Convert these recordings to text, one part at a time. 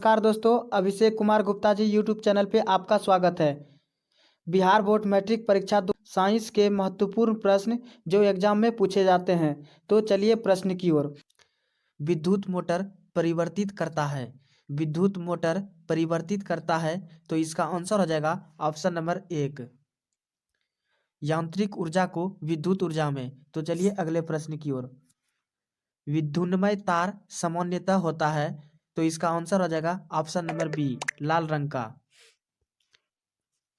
नमस्कार दोस्तों, Abhishek Kumar Gupta ji YouTube channel पे आपका स्वागत है। बिहार बोर्ड मैट्रिक परीक्षा साइंस के महत्वपूर्ण प्रश्न जो एग्जाम में पूछे जाते हैं। तो चलिए प्रश्न की ओर। विद्युत मोटर परिवर्तित करता है। विद्युत मोटर परिवर्तित करता है तो इसका आंसर हो जाएगा ऑप्शन नंबर 1, यांत्रिक ऊर्जा को विद्युत ऊर्जा में। तो चलिए अगले प्रश्न की ओर। विद्युन्मय तार सामान्यतः होता है तो इसका आंसर हो जाएगा ऑप्शन नंबर बी, लाल रंग का।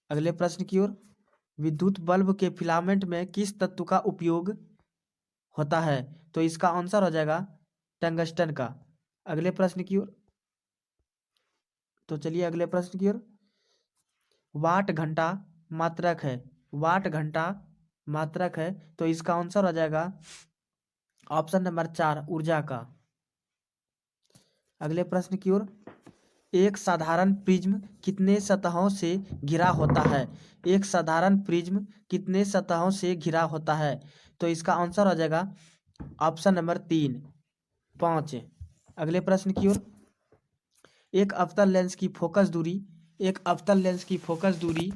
अगले प्रश्न की ओर। विद्युत बल्ब के फिलामेंट में किस तत्व का उपयोग होता है तो इसका आंसर हो जाएगा टंगस्टन का। अगले प्रश्न की ओर। तो चलिए अगले प्रश्न की ओर। वाट घंटा मात्रक है। वाट घंटा मात्रक है तो इसका आंसर हो जाएगा ऑप्शन नंबर 4, ऊर्जा का। अगले प्रश्न की ओर। एक साधारण प्रिज्म कितने सतहों से घिरा होता है। एक साधारण प्रिज्म कितने सतहों से घिरा होता है तो इसका आंसर हो जाएगा ऑप्शन नंबर 3, 5। अगले प्रश्न की ओर। एक अवतल लेंस की फोकस दूरी एक अवतल लेंस की फोकस दूरी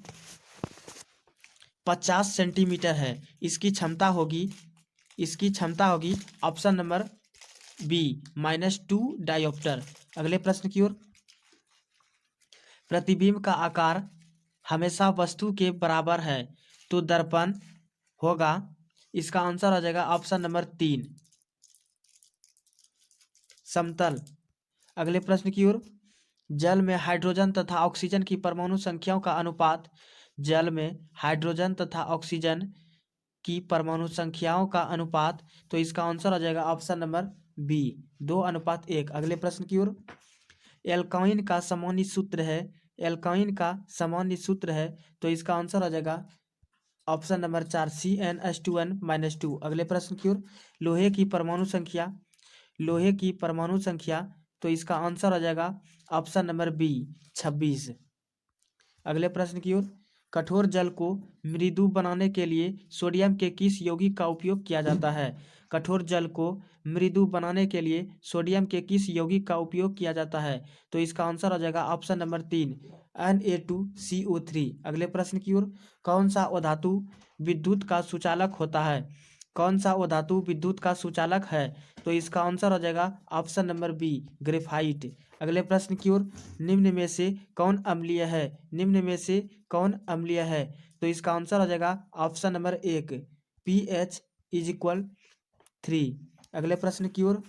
50 सेंटीमीटर है। इसकी क्षमता होगी ऑप्शन नंबर बी, -2 डायोप्टर। अगले प्रश्न की ओर। प्रतिबिंब का आकार हमेशा वस्तु के बराबर है तो दर्पण होगा। इसका आंसर हो जाएगा ऑप्शन नंबर 3, समतल। अगले प्रश्न की ओर। जल में हाइड्रोजन तथा ऑक्सीजन की परमाणु संख्याओं का अनुपात। जल में हाइड्रोजन तथा ऑक्सीजन की परमाणु संख्याओं का अनुपात। तो इसका आंसर हो जाएगा ऑप्शन नंबर बी, 2:1। अगले प्रश्न की ओर। एल्काइन का सामान्य सूत्र है। एल्काइन का सामान्य सूत्र है तो इसका आंसर हो जाएगा ऑप्शन नंबर 4, CnH2n-2। अगले प्रश्न की ओर। लोहे की परमाणु संख्या लोहे की परमाणु संख्या तो इसका आंसर हो जाएगा ऑप्शन नंबर बी, 26। अगले प्रश्न की ओर। कठोर जल को मृदु बनाने के लिए सोडियम के किस यौगिक का उपयोग किया जाता है। कठोर जल को मृदु बनाने के लिए सोडियम के किस यौगिक का उपयोग किया जाता है तो इसका आंसर हो जाएगा ऑप्शन नंबर 3, Na2CO3। अगले प्रश्न की ओर। कौन सा अधातु विद्युत का सुचालक होता है। कौन सा अधातु विद्युत का सुचालक है तो इसका आंसर हो जाएगा ऑप्शन नंबर बी, ग्रेफाइट। अगले प्रश्न की ओर। निम्न में से कौन अम्लीय है। निम्न में से कौन अम्लीय है तो इसका आंसर हो जाएगा ऑप्शन नंबर 1, pH = 3। अगले प्रश्न की ओर।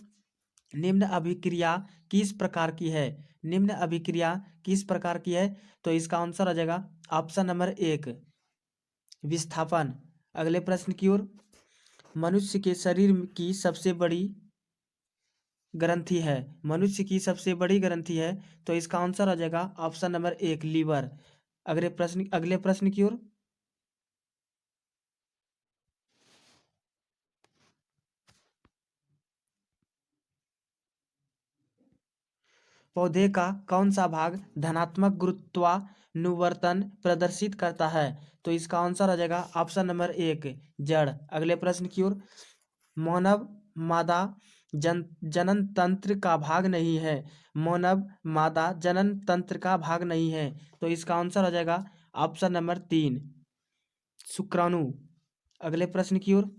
निम्न अभिक्रिया किस प्रकार की है। निम्न अभिक्रिया किस प्रकार की है तो इसका आंसर हो जाएगा ऑप्शन नंबर 1, विस्थापन। अगले प्रश्न की ओर। मनुष्य के शरीर की सबसे बड़ी ग्रंथि है। मनुष्य की सबसे बड़ी ग्रंथि है तो इसका आंसर हो जाएगा ऑप्शन नंबर 1, लीवर। अगले प्रश्न की ओर। पौधे का कौन सा भाग धनात्मक गुरुत्वानुवर्तन प्रदर्शित करता है तो इसका आंसर हो जाएगा ऑप्शन नंबर 1, जड़। अगले प्रश्न की ओर। मानव मादा जनन तंत्र का भाग नहीं है। मानव मादा जनन तंत्र का भाग नहीं है तो इसका आंसर हो जाएगा ऑप्शन नंबर 3, शुक्राणु। अगले प्रश्न की ओर।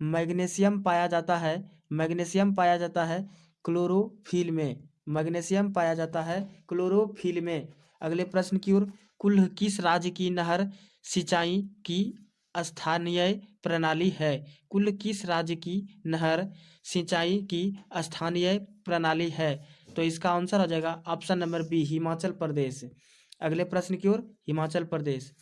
मैग्नीशियम पाया जाता है। मैग्नीशियम पाया जाता है क्लोरोफिल में। मैग्नीशियम पाया जाता है क्लोरोफिल में। अगले प्रश्न की ओर। कुल किस राज्य की नहर सिंचाई की स्थानीय प्रणाली है। कुल किस राज्य की नहर सिंचाई की स्थानीय प्रणाली है तो इसका आंसर हो जाएगा option number B, Himachal Pradesh. अगले प्रश्न की ओर। हिमाचल प्रदेश।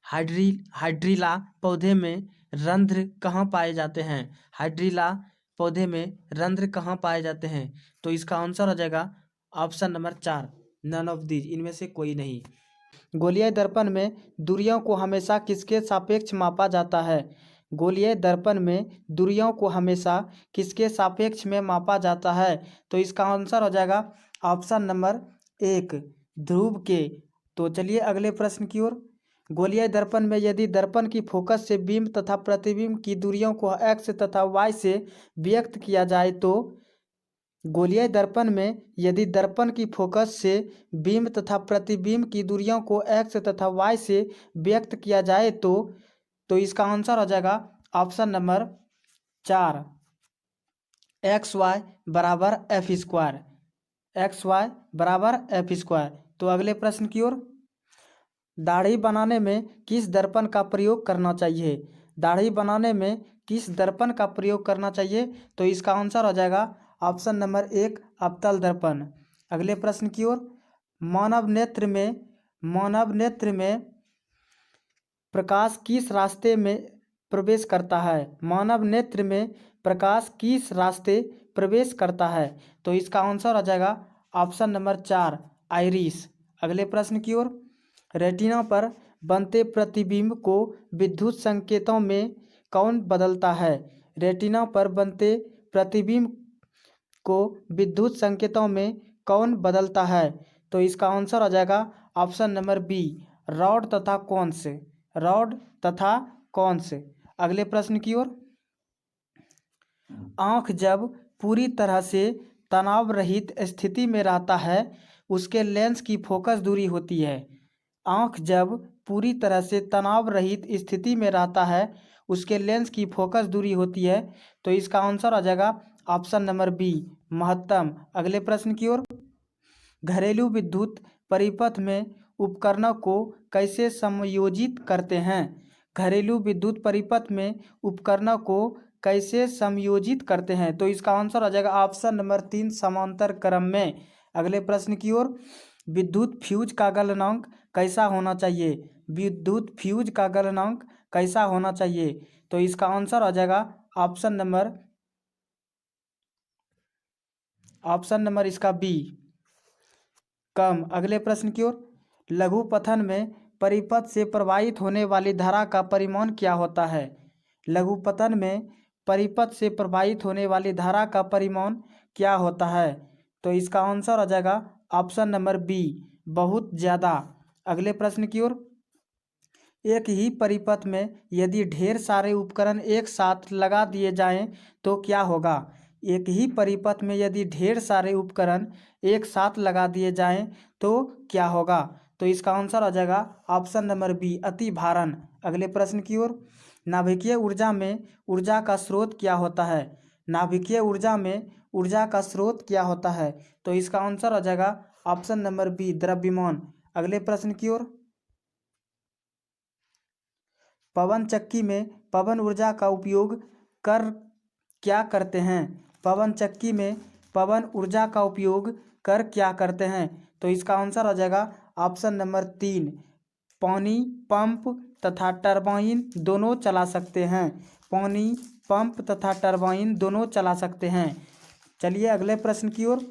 हाइड्रीला पौधे में रंध्र कहाँ पाए जाते हैं। हाइड्रीला पौधे में रंध्र कहाँ पाए जाते हैं तो इसका आंसर हो जाएगा option number 4, none of these, इनमें से कोई नहीं। गोलीय दर्पण में दूरियों को हमेशा किसके सापेक्ष मापा जाता है। गोलीय दर्पण में दूरियों को हमेशा किसके सापेक्ष में मापा जाता है तो इसका आंसर हो जाएगा ऑप्शन नंबर 1, ध्रुव के। तो चलिए अगले प्रश्न की ओर। गोलीय दर्पण में यदि दर्पण की फोकस से बिंब तथा प्रतिबिंब की दूरियों को x तथा y से व्यक्त किया जाए तो गोलीय दर्पण में यदि दर्पण की फोकस से बीम तथा प्रतिबिंब की दूरियों को x तथा y से व्यक्त किया जाए तो इसका आंसर हो जाएगा ऑप्शन नंबर 4, एक्स वाई बराबर एफ स्क्वायर, एक्स वाई बराबर एफ स्क्वायर। तो अगले प्रश्न की ओर, दाढ़ी बनाने में किस दर्पण का प्रयोग करना चाहिए? दाढ़ी बनाने में किस दर्पण का प्रयोग करना चाहिए? तो इसका आंसर हो जाएगा ऑप्शन नंबर 1, अवतल दर्पण। अगले प्रश्न की ओर, मानव नेत्र में प्रकाश किस रास्ते में प्रवेश करता है? मानव नेत्र में प्रकाश किस रास्ते प्रवेश करता है? तो इसका आंसर आ जाएगा ऑप्शन नंबर 4, आइरिस। अगले प्रश्न की ओर, रेटिना पर बनते प्रतिबिंब को विद्युत संकेतों में कौन बदलता है? रेटिना पर बनते प्रतिबिंब को विद्युत संकेतों में कौन बदलता है? तो इसका आंसर आ जाएगा ऑप्शन नंबर बी, रॉड तथा कोन से, रॉड तथा कोन से। अगले प्रश्न की ओर, आँख जब पूरी तरह से तनाव रहित स्थिति में रहता है उसके लेंस की फोकस दूरी होती है। आँख जब पूरी तरह से तनाव रहित स्थिति में रहता है उसके लेंस की फोकस दूरी होती है। तो इसका आंसर आ जाएगा ऑप्शन नंबर बी, महत्तम। अगले प्रश्न की ओर, घरेलू विद्युत परिपथ में उपकरणों को कैसे समायोजित करते हैं? घरेलू विद्युत परिपथ में उपकरणों को कैसे समायोजित करते हैं? तो इसका आंसर आ जाएगा ऑप्शन नंबर 3, समांतर क्रम में। अगले प्रश्न की ओर, विद्युत फ्यूज का गलनांक कैसा होना चाहिए? विद्युत फ्यूज का गलनांक कैसा होना चाहिए? तो इसका आंसर आ जाएगा ऑप्शन नंबर इसका बी, कम। अगले प्रश्न की ओर, लघु पथन में परिपथ से प्रवाहित होने वाली धारा का परिमाण क्या होता है? लघु पथन में परिपथ से प्रवाहित होने वाली धारा का परिमाण क्या होता है? तो इसका आंसर आ जाएगा ऑप्शन नंबर बी, बहुत ज़्यादा। अगले प्रश्न की ओर, एक ही परिपथ में यदि ढेर सारे उपकरण एक साथ लगा दिए जाएं तो क्या होगा? एक ही परिपथ में यदि ढेर सारे उपकरण एक साथ लगा दिए जाएं तो क्या होगा? तो इसका आंसर आ जाएगा ऑप्शन नंबर बी, अति भारण। अगले प्रश्न की ओर, नाभिकीय ऊर्जा में ऊर्जा का स्रोत क्या होता है? नाभिकीय ऊर्जा में ऊर्जा का स्रोत क्या होता है? तो इसका आंसर आ जाएगा ऑप्शन नंबर बी, द्रव्यमान। अगले प्रश्न की ओर, पवन चक्की में पवन ऊर्जा का उपयोग कर क्या करते हैं? पवन चक्की में पवन ऊर्जा का उपयोग कर क्या करते हैं? तो इसका आंसर आ जाएगा ऑप्शन नंबर 3, पानी पंप तथा टरबाइन दोनों चला सकते हैं। पानी पंप तथा टरबाइन दोनों चला सकते हैं। चलिए अगले प्रश्न की ओर,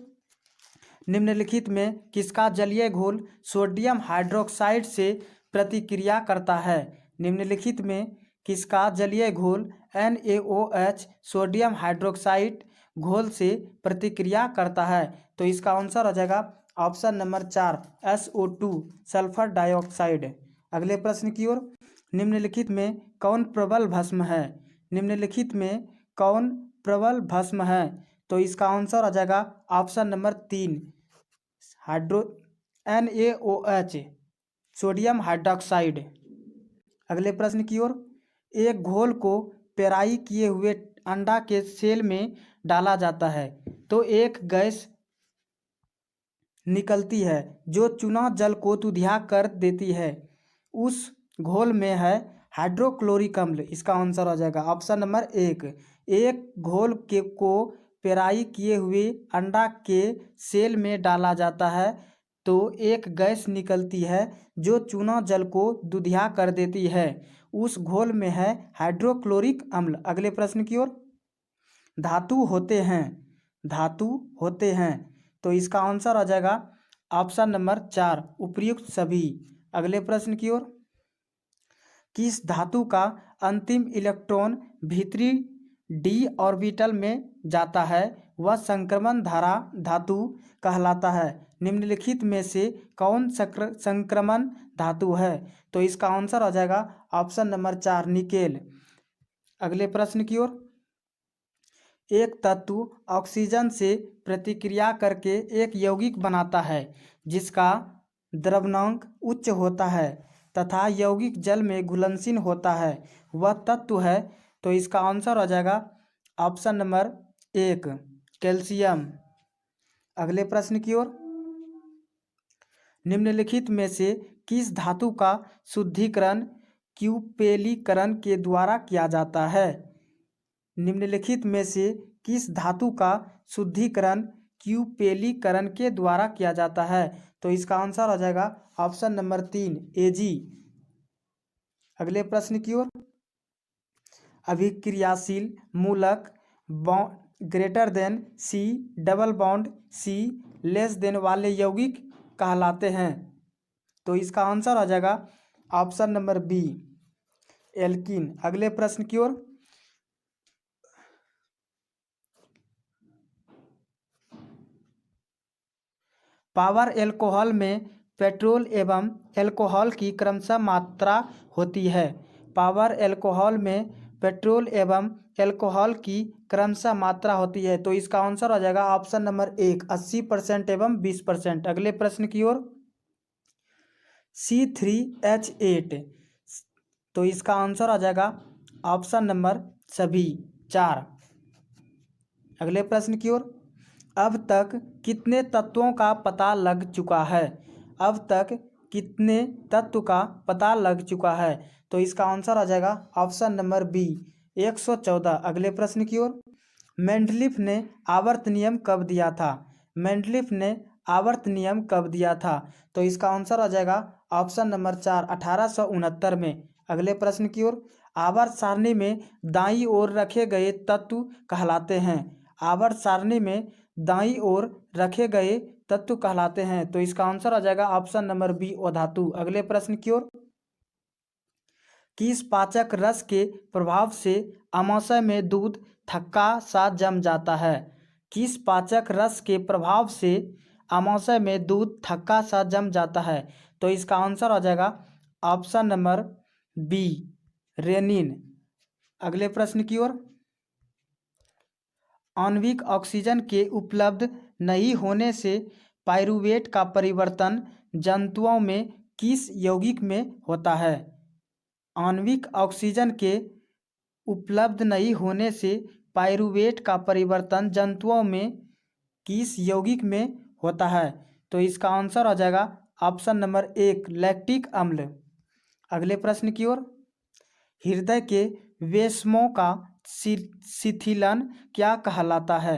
निम्नलिखित में किसका जलीय घोल सोडियम हाइड्रोक्साइड से प्रतिक्रिया करता है? निम्नलिखित में किसका जलीय घोल NaOH सोडियम हाइड्रोक्साइड घोल से प्रतिक्रिया करता है? तो इसका आंसर आ जाएगा option number 4, SO2 sulphur dioxide. अगले प्रश्न की ओर, निम्नलिखित में कौन प्रबल भस्म है? निम्नलिखित में कौन प्रबल भस्म है? तो इसका आंसर आ जाएगा option number 3, NaOH sodium hydroxide. अगले प्रश्न की ओर, एक घोल को पेराई किए हुए अंडा के सेल में डाला जाता है तो एक गैस निकलती है जो चूना जल को दुधिया कर देती है। उस घोल में है हाइड्रोक्लोरिक अम्ल। इसका आंसर हो जाएगा ऑप्शन नंबर 1, एक घोल को पेराई किए हुए अंडा के सेल में डाला जाता है तो एक गैस निकलती है जो चूना जल को दुधिया कर देती है। उस घोल में है हाइड्रोक्लोरिक अम्ल। अगले प्रश्न की ओर, धातु होते हैं, धातु होते हैं। तो इसका आंसर आ जाएगा ऑप्शन नंबर 4, उपर्युक्त सभी। अगले प्रश्न की ओर, किस धातु का अंतिम इलेक्ट्रॉन भीतरी d ऑर्बिटल में जाता है वह संक्रमण धारा धातु कहलाता है? निम्नलिखित में से कौन संक्रमण धातु है? तो इसका आंसर आ जाएगा ऑप्शन नंबर 4, निकेल। अगले प्रश्न की ओर, एक तत्व ऑक्सीजन से प्रतिक्रिया करके एक यौगिक बनाता है जिसका द्रव्यंक उच्च होता है तथा यौगिक जल में घुलनशील होता है, वह तत्व है। तो इसका आंसर हो जाएगा ऑप्शन नंबर 1 कैल्शियम। अगले प्रश्न की ओर, निम्नलिखित में से किस धातु का शुद्धिकरण क्यूपेलीकरण के द्वारा किया जाता है? निम्नलिखित में से किस धातु का शुद्धिकरण क्यूपेलीकरण के द्वारा किया जाता है? तो इसका आंसर हो जाएगा ऑप्शन नंबर 3 Ag। अगले प्रश्न की ओर, अभिक्रियाशील मूलक greater than C double bond C less than वाले यौगिक कहलाते हैं। तो इसका आंसर हो जाएगा ऑप्शन नंबर बी एल्कीन। अगले प्रश्न की ओर, पावर एल्कोहल में पेट्रोल एवं एल्कोहल की क्रमशः मात्रा होती है। पावर एल्कोहल में पेट्रोल एवं एल्कोहल की क्रमशः मात्रा होती है। तो इसका आंसर हो जाएगा ऑप्शन नंबर 1 80% एवं 20%। अगले प्रश्न की ओर, C3H8। तो इसका आंसर आ जाएगा ऑप्शन नंबर सभी 4। अगले प्रश्न की ओर, अब तक कितने तत्वों का पता लग चुका है? अब तक कितने तत्व का पता लग चुका है? तो इसका आंसर आ जाएगा ऑप्शन नंबर बी 114। अगले प्रश्न की ओर, मेंडलीफ ने आवर्त नियम कब दिया था? मेंडलीफ ने आवर्त नियम कब दिया था? तो इसका आंसर आ जाएगा ऑप्शन नंबर 4 1869 में। अगले प्रश्न की ओर, आवर्त सारणी में दाईं ओर रखे गए तत्व कहलाते हैं। आवर्त सारणी में दाईं ओर रखे गए तत्व कहलाते हैं। तो इसका आंसर आ जाएगा ऑप्शन नंबर बी अधातु। अगले प्रश्न की ओर, किस पाचक रस के प्रभाव से अमाशय में दूध थक्का सा जम जाता है? किस पाचक रस के प्रभाव से अमाशय में दूध थक्का सा जम जाता है? तो इसका आंसर आ जाएगा ऑप्शन नंबर बी रेनिन। अगले प्रश्न की ओर, आणविक ऑक्सीजन के उपलब्ध नहीं होने से पाइरूवेट का परिवर्तन जंतुओं में किस यौगिक में होता है? आणविक ऑक्सीजन के उपलब्ध नहीं होने से पाइरूवेट का परिवर्तन जंतुओं में किस यौगिक में होता है? तो इसका आंसर आ जाएगा ऑप्शन नंबर 1 लैक्टिक अम्ल। अगले प्रश्न की ओर, हृदय के वेश्मों का शिथिलन क्या कहलाता है?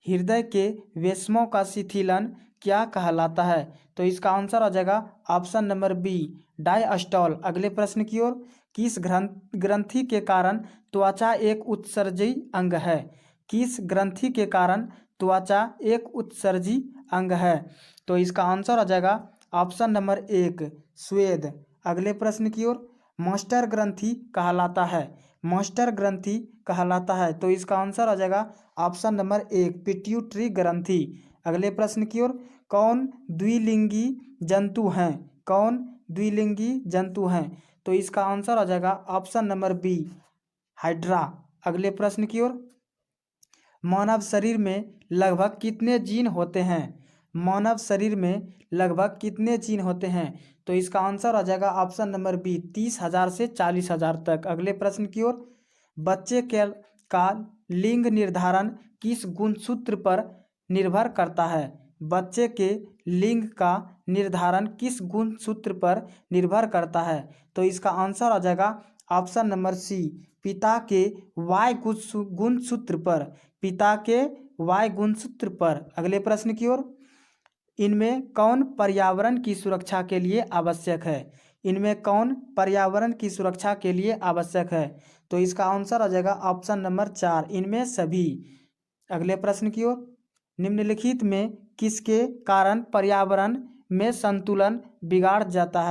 हृदय के वेश्मों का शिथिलन क्या कहलाता है? तो इसका आंसर आ जाएगा ऑप्शन नंबर बी डायस्टॉल। अगले प्रश्न की ओर, किस ग्रंथि के कारण त्वचा एक उत्सर्जी अंग है? किस ग्रंथि के कारण त्वचा एक उत्सर्जी अंग है? तो इसका आंसर आ जाएगा ऑप्शन नंबर 1 स्वेद। अगले प्रश्न की ओर, मास्टर ग्रंथि कहलाता है। मास्टर ग्रंथि कहलाता है। तो इसका आंसर आ जाएगा ऑप्शन नंबर 1 पिट्यूटरी ग्रंथि। अगले प्रश्न की ओर, कौन द्विलिंगी जंतु हैं? कौन द्विलिंगी जंतु हैं? तो इसका आंसर आ जाएगा ऑप्शन नंबर बी हाइड्रा। अगले प्रश्न की ओर, मानव शरीर में लगभग कितने जीन होते हैं? मानव शरीर में लगभग कितने जीन होते हैं? तो इसका आंसर आ जाएगा ऑप्शन नंबर बी 30,000 से 40,000 तक। अगले प्रश्न की ओर, बच्चे का लिंग निर्धारण किस गुणसूत्र पर निर्भर करता है? बच्चे के लिंग का निर्धारण किस गुणसूत्र पर निर्भर करता है? तो इसका आंसर आ जाएगा ऑप्शन नंबर सी पिता के वाई गुणसूत्र पर। पिता के वाई गुणसूत्र पर। अगले प्रश्न की ओर, इनमें कौन पर्यावरण की सुरक्षा के लिए आवश्यक है? इनमें कौन पर्यावरण की सुरक्षा के लिए आवश्यक है? तो इसका आंसर आ जाएगा ऑप्शन नंबर 4 इनमें सभी। अगले प्रश्न की ओर, निम्नलिखित में किसके कारण पर्यावरण में संतुलन बिगड़ जाता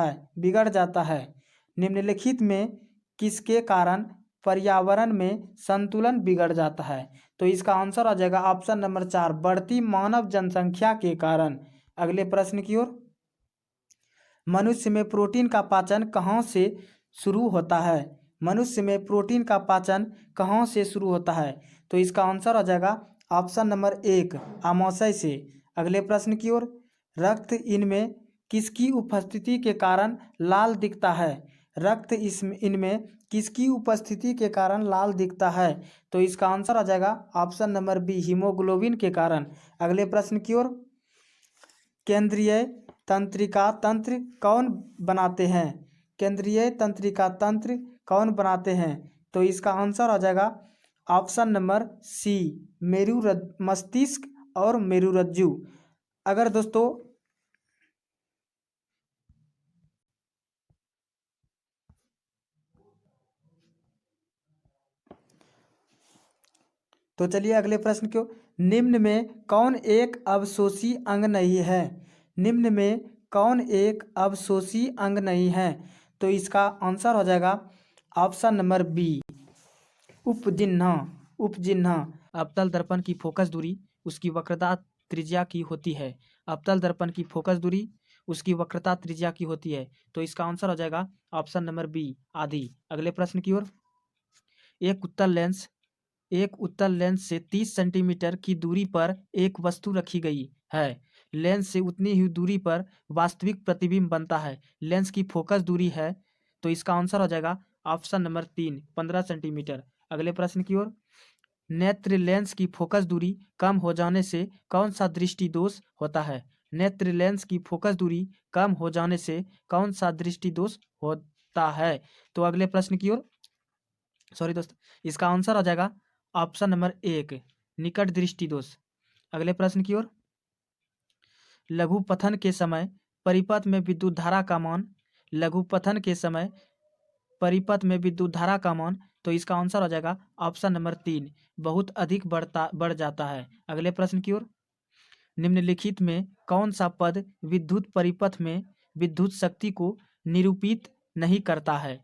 है? निम्नलिखित में किसके कारण पर्यावरण में संतुलन बिगड़ जाता है? तो इसका आंसर आ जाएगा ऑप्शन नंबर 4 बढ़ती मानव जनसंख्या के कारण। अगले प्रश्न की ओर, मनुष्य में प्रोटीन का पाचन कहाँ से शुरू होता है? मनुष्य में प्रोटीन का पाचन कहाँ से शुरू होता है? तो इसका आंसर आ जाएगा ऑप्शन नंबर 1 आमाशय से। अगले प्रश्न की ओर, रक्त इनमें किसकी उपस्थिति के कारण लाल दिखता है? रक्त इनमें किसकी उपस्थिति के कारण लाल दिखता है? तो इसका आंसर आ जाएगा ऑप्शन नंबर बी हीमोग्लोबिन के कारण। अगले प्रश्न की ओर, केंद्रीय तंत्रिका तंत्र कौन बनाते हैं? केंद्रीय तंत्रिका तंत्र कौन बनाते हैं? तो इसका आंसर आ जाएगा ऑप्शन नंबर सी मस्तिष्क और मेरुरज्जु। अगर दोस्तों तो चलिए अगले प्रश्न क्यों, निम्न में कौन एक अवशोषी अंग नहीं है? निम्न में कौन एक अवशोषी अंग नहीं है? तो इसका आंसर हो जाएगा ऑप्शन नंबर बी उपजिह्वा। उपजिह्वा अवतल दर्पण की फोकस दूरी उसकी वक्रता त्रिज्या की होती है। अवतल दर्पण की फोकस दूरी उसकी वक्रता त्रिज्या की होती है। तो इसका आंसर हो जाएगा ऑप्शन नंबर बी आदि। अगले प्रश्न की ओर, एक उत्तल लेंस से 30 सेंटीमीटर की दूरी पर एक वस्तु रखी गई है। लेंस से उतनी ही दूरी पर वास्तविक प्रतिबिंब बनता है। लेंस की फोकस दूरी है। तो इसका आंसर हो जाएगा ऑप्शन नंबर 3 15 सेंटीमीटर। अगले प्रश्न की ओर, नेत्र लेंस की फोकस दूरी कम हो जाने से कौन सा दृष्टि दोष होता है? नेत्र लेंस की फोकस दूरी कम हो जाने से कौन सा दृष्टि दोष होता है? तो अगले प्रश्न की ओर, सॉरी दोस्त, इसका आंसर आ जाएगा ऑप्शन नंबर 1 निकट दृष्टि दोष। अगले प्रश्न की ओर, लघु पथन के समय परिपथ में विद्युत धारा का मान, लघु पथन के समय परिपथ में विद्युत धारा का मान, तो इसका आंसर हो जाएगा ऑप्शन नंबर 3 बहुत अधिक बढ़ जाता है। अगले प्रश्न की ओर, निम्नलिखित में कौन सा पद विद्युत परिपथ में विद्युत शक्ति को निरूपित नहीं करता है?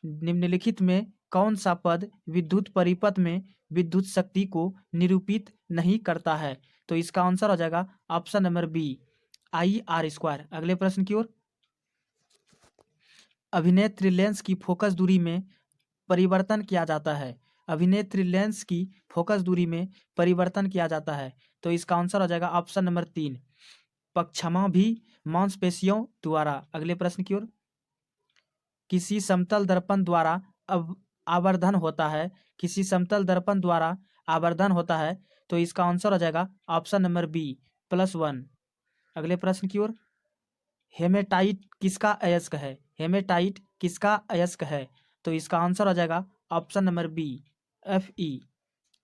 निम्नलिखित में कौन सा पद विद्युत परिपथ में विद्युत शक्ति को निरूपित नहीं करता है? तो इसका आंसर हो जाएगा ऑप्शन नंबर बी I/R²। अगले प्रश्न की ओर, अभिनेत्र लेंस की फोकस दूरी में परिवर्तन किया जाता है। अभिनेत्र लेंस की फोकस दूरी में परिवर्तन किया जाता है। तो इसका आंसर हो जाएगा ऑप्शन नंबर 3 पक्षमा भी मांसपेशियों द्वारा। अगले प्रश्न की ओर, किसी समतल दर्पण द्वारा आवर्धन होता है। किसी समतल दर्पण द्वारा आवर्धन होता है। तो इसका आंसर हो जाएगा ऑप्शन नंबर बी +1। अगले प्रश्न की ओर, हेमेटाइट किसका अयस्क है? हेमेटाइट किसका अयस्क है? तो इसका आंसर हो जाएगा ऑप्शन नंबर बी Fe।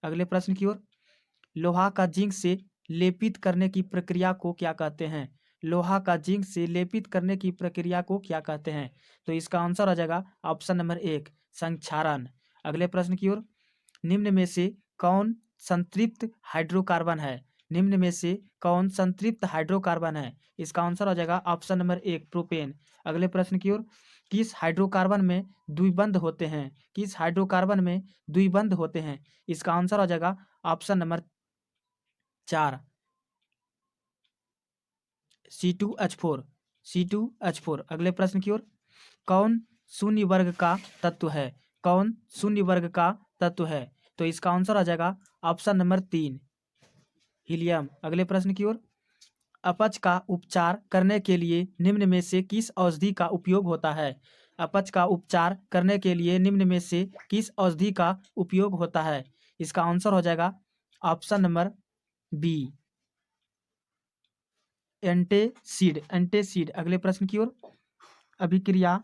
अगले प्रश्न की ओर, लोहा का जिंक से लेपित करने की प्रक्रिया को क्या कहते हैं? लोहा का जिंक से लेपित करने की प्रक्रिया को क्या कहते हैं? तो इसका आंसर आ जाएगा ऑप्शन नंबर 1 संक्षारण। अगले प्रश्न की ओर, निम्न में से कौन संतृप्त हाइड्रोकार्बन है? निम्न में से कौन संतृप्त हाइड्रोकार्बन है? इसका आंसर हो जाएगा ऑप्शन नंबर 1 प्रोपेन। अगले प्रश्न की ओर, किस हाइड्रोकार्बन में द्विबंध होते हैं? किस हाइड्रोकार्बन में द्विबंध होते हैं? इसका आंसर हो जाएगा ऑप्शन नंबर 4 C2H4। C2H4। अगले प्रश्न की ओर, कौन शून्य वर्ग का तत्व है? कौन शून्य वर्ग का तत्व है? तो इसका आंसर आ जाएगा ऑप्शन नंबर 3 हीलियम। अगले प्रश्न की ओर, अपच का उपचार करने के लिए निम्न में से किस औषधि का उपयोग होता है? अपच का उपचार करने के लिए निम्न में से किस औषधि का उपयोग होता है? इसका आंसर हो जाएगा option number B antacid. Antacid. अगले प्रश्न की ओर, अभिक्रिया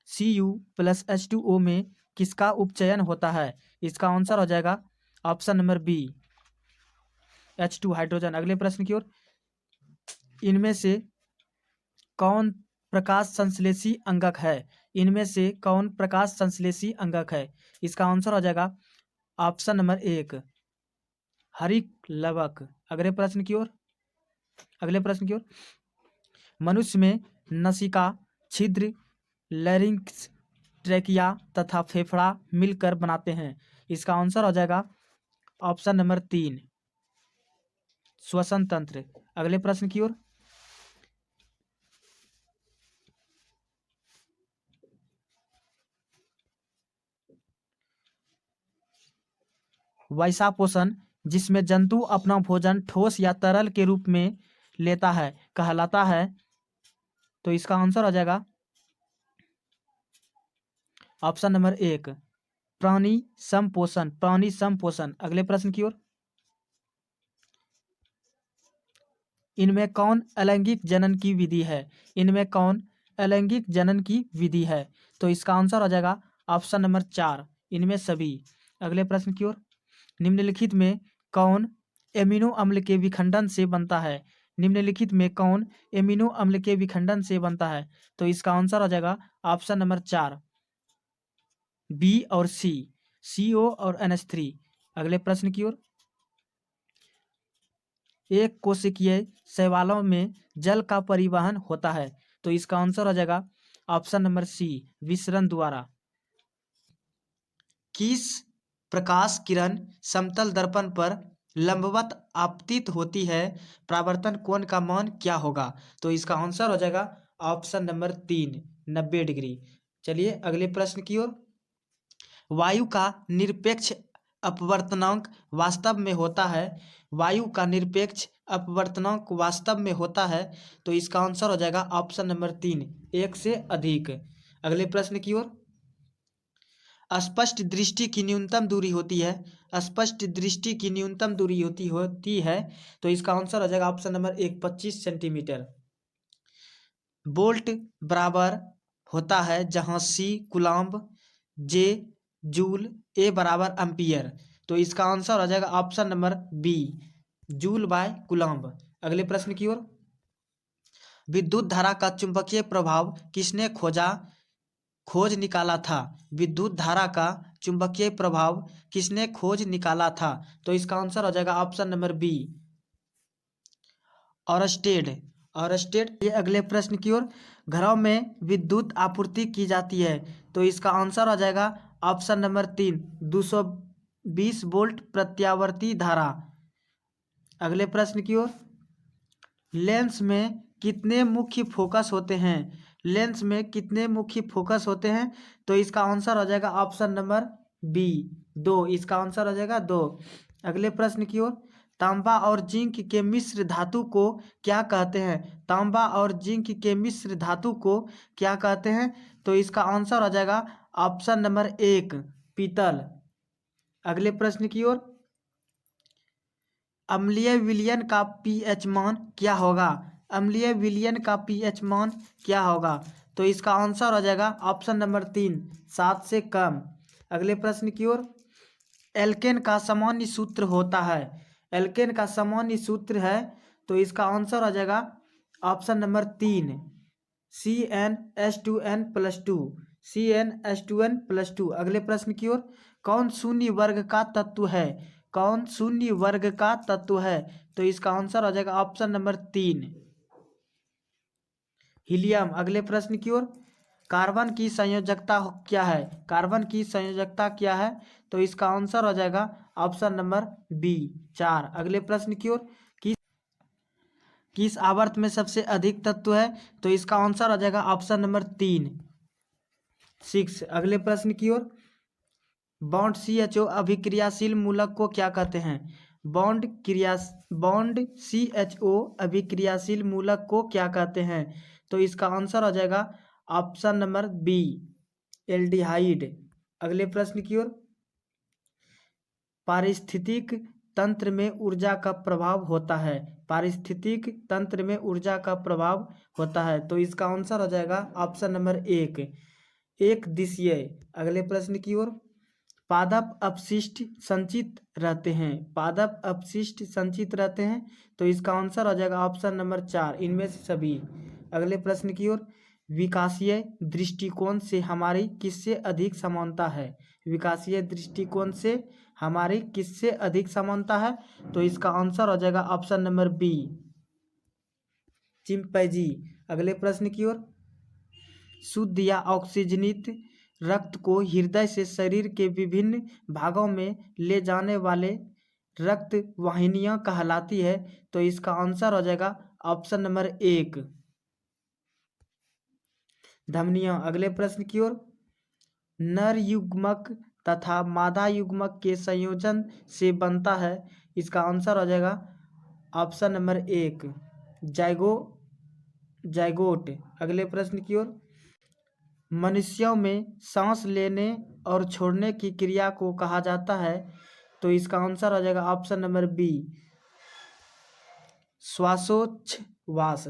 Cu+H2O में किसका उपचयन होता है? इसका आंसर हो जाएगा option number B H2 hydrogen. अगले प्रश्न की ओर, इनमें से कौन प्रकाश संश्लेषी अंगक है? इनमें से कौन प्रकाश संश्लेषी अंगक है? इसका आंसर हो जाएगा ऑप्शन नंबर 1 हरित लवक। अगले प्रश्न की ओर, मनुष्य में नसिका छिद्र लैरिंक्स ट्रेकिया तथा फेफड़ा मिलकर बनाते हैं। इसका आंसर हो जाएगा ऑप्शन नंबर 3 श्वसन तंत्र। अगले प्रश्न की ओर, वैसा पोषण जिसमें जंतु अपना भोजन ठोस या तरल के रूप में लेता है कहलाता है। तो इसका आंसर हो जाएगा ऑप्शन नंबर 1 प्राणी संपोषण। प्राणी संपोषण। अगले प्रश्न की ओर, इनमें कौन अलैंगिक जनन की विधि है? इनमें कौन अलैंगिक जनन की विधि है? तो इसका आंसर हो जाएगा ऑप्शन नंबर 4 इनमें सभी। अगले प्रश्न की ओर, निम्नलिखित में कौन एमिनो अम्ल के विखंडन से बनता है? निम्नलिखित में कौन एमिनो अम्ल के विखंडन से बनता है? तो इसका आंसर हो जाएगा ऑप्शन नंबर 4 बी और सी, CO और NH3। अगले प्रश्न की ओर, एक कोशिकीय शैवालों में जल का परिवहन होता है। तो इसका आंसर हो जाएगा ऑप्शन नंबर सी विसरण द्वारा। किस प्रकाश किरण समतल दर्पण पर लंबवत आपतित होती है? परावर्तन कोण का मान क्या होगा? तो इसका आंसर हो जाएगा ऑप्शन नंबर 3 90 डिग्री। चलिए अगले प्रश्न की ओर, वायु का निरपेक्ष अपवर्तनांक वास्तव में होता है। वायु का निरपेक्ष अपवर्तनांक वास्तव में होता है। तो इसका आंसर हो जाएगा ऑप्शन नंबर 3 1 से अधिक। अगले प्रश्न की ओर, स्पष्ट दृष्टि की न्यूनतम दूरी होती है। स्पष्ट दृष्टि की न्यूनतम दूरी होती है। तो इसका आंसर हो जाएगा ऑप्शन नंबर 1 25 सेंटीमीटर। बोल्ट बराबर होता है जहां C coulomb, J joule, A बराबर एम्पियर। तो इसका आंसर हो जाएगा option number B joule by coulomb. अगले प्रश्न की ओर, विद्युत धारा का चुंबकीय प्रभाव किसने खोज निकाला था? विद्युत धारा का चुंबकीय प्रभाव किसने खोज निकाला था? तो इसका आंसर हो जाएगा option number B oersted. Oersted. ये अगले प्रश्न की ओर, घरों में विद्युत आपूर्ति की जाती है। तो इसका आंसर हो जाएगा ऑप्शन नंबर 3 220 वोल्ट प्रत्यावर्ती धारा। अगले प्रश्न की ओर, लेंस में कितने मुख्य फोकस होते हैं? लेंस में कितने मुख्य फोकस होते हैं? तो इसका आंसर हो जाएगा ऑप्शन नंबर बी 2। इसका आंसर हो जाएगा 2। अगले प्रश्न की ओर, तांबा और जिंक के मिश्र धातु को क्या कहते हैं? तांबा और जिंक के मिश्र धातु को क्या कहते हैं? तो इसका आंसर हो जाएगा ऑप्शन नंबर 1 पीतल। अगले प्रश्न की ओर, अम्लीय विलयन का pH मान क्या होगा? अम्लीय विलयन का pH मान क्या होगा? तो इसका आंसर हो जाएगा ऑप्शन नंबर 3 7 से कम। अगले प्रश्न की ओर, एल्केन का सामान्य सूत्र होता है। एल्केन का सामान्य सूत्र है। तो इसका आंसर हो जाएगा ऑप्शन नंबर 3 CnH2n+2। CnH2n+2। अगले प्रश्न की ओर, कौन शून्य वर्ग का तत्व है? कौन शून्य वर्ग का तत्व है? तो इसका आंसर हो जाएगा ऑप्शन नंबर 3 हीलियम। अगले प्रश्न की ओर, कार्बन की संयोजकता क्या है? कार्बन की संयोजकता क्या है? तो इसका आंसर हो जाएगा ऑप्शन नंबर बी 4। अगले प्रश्न की ओर, किस आवर्त में सबसे अधिक तत्व है? तो इसका आंसर हो जाएगा ऑप्शन नंबर 3 6। अगले प्रश्न की ओर, बॉन्ड CHO अभिक्रियाशील मूलक को क्या कहते हैं? बॉन्ड CHO अभिक्रियाशील मूलक को क्या कहते हैं? तो इसका आंसर हो जाएगा ऑप्शन नंबर बी एल्डिहाइड। अगले प्रश्न की ओर, पारिस्थितिक तंत्र में ऊर्जा का प्रभाव होता है। पारिस्थितिक तंत्र में ऊर्जा का प्रभाव होता है। तो इसका आंसर हो जाएगा ऑप्शन नंबर 1 एक दिशीय। अगले प्रश्न की ओर, पादप अपशिष्ट संचित रहते हैं। पादप अपशिष्ट संचित रहते हैं। तो इसका आंसर हो जाएगा ऑप्शन नंबर 4 इनमें से सभी। अगले प्रश्न की ओर, विकासीय दृष्टिकोण से हमारी किससे अधिक समानता है? विकासीय दृष्टिकोण से हमारी किससे अधिक समानता है? तो इसका आंसर हो जाएगा ऑप्शन नंबर बी चिंपैंजी। अगले प्रश्न की ओर, शुद्ध या ऑक्सीजनित रक्त को हृदय से शरीर के विभिन्न भागों में ले जाने वाले रक्त वाहिनियां कहलाती है। तो इसका आंसर हो जाएगा ऑप्शन नंबर 1 धमनियां। अगले प्रश्न की ओर, नर युग्मक तथा मादा युग्मक के संयोजन से बनता है। इसका आंसर हो जाएगा ऑप्शन नंबर 1 जाइगोट। अगले प्रश्न की ओर, मनुष्यों में सांस लेने और छोड़ने की क्रिया को कहा जाता है। तो इसका आंसर हो जाएगा ऑप्शन नंबर बी श्वासोच्छ्वास।